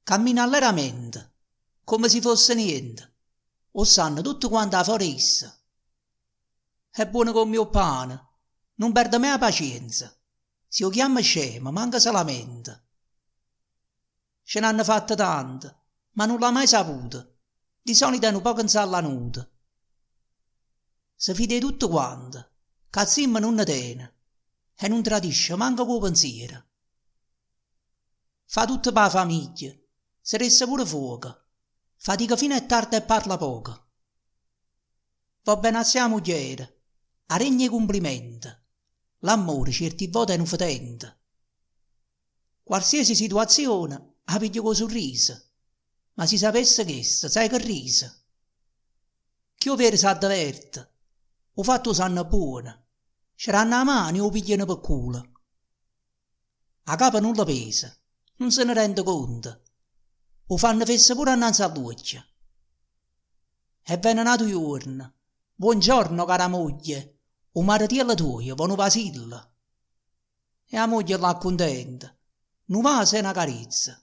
cammina allegramente, come se fosse niente, o sanno tutti quanti a foresta. È buono come mio pane, non perde mai la pazienza. Se lo chiama scemo, manca se lamenta. Ce n'hanno fatte tante, ma non l'ha mai saputo. Di solito è un poco insallanuto. Se fide di tutti quanti, cazzimma non ne tiene, e non tradisce manca con pensiero. Fa tutto per la famiglia, se resta pure fuoco, fatica fino a tardi e parla poco. Va bene a sia moglie, a regni i complimenti, l'amore certi volte è un fetente. Qualsiasi situazione la piglia con sorriso, ma si sapesse che sai che riso. Chi o vero s'addiverte, o fatto sanno buono, c'eranno a mano e o pigliano per culo. A capo non la pesa, non se ne rende conto, o fanno festa pure annanzi a luce. È bene nato giorno, buongiorno cara moglie, o maritiello tuo, buono Vasillo. E la moglie l'ha contenta, non va se una carezza.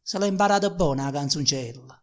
Se l'ha imparata buona la canzoncella.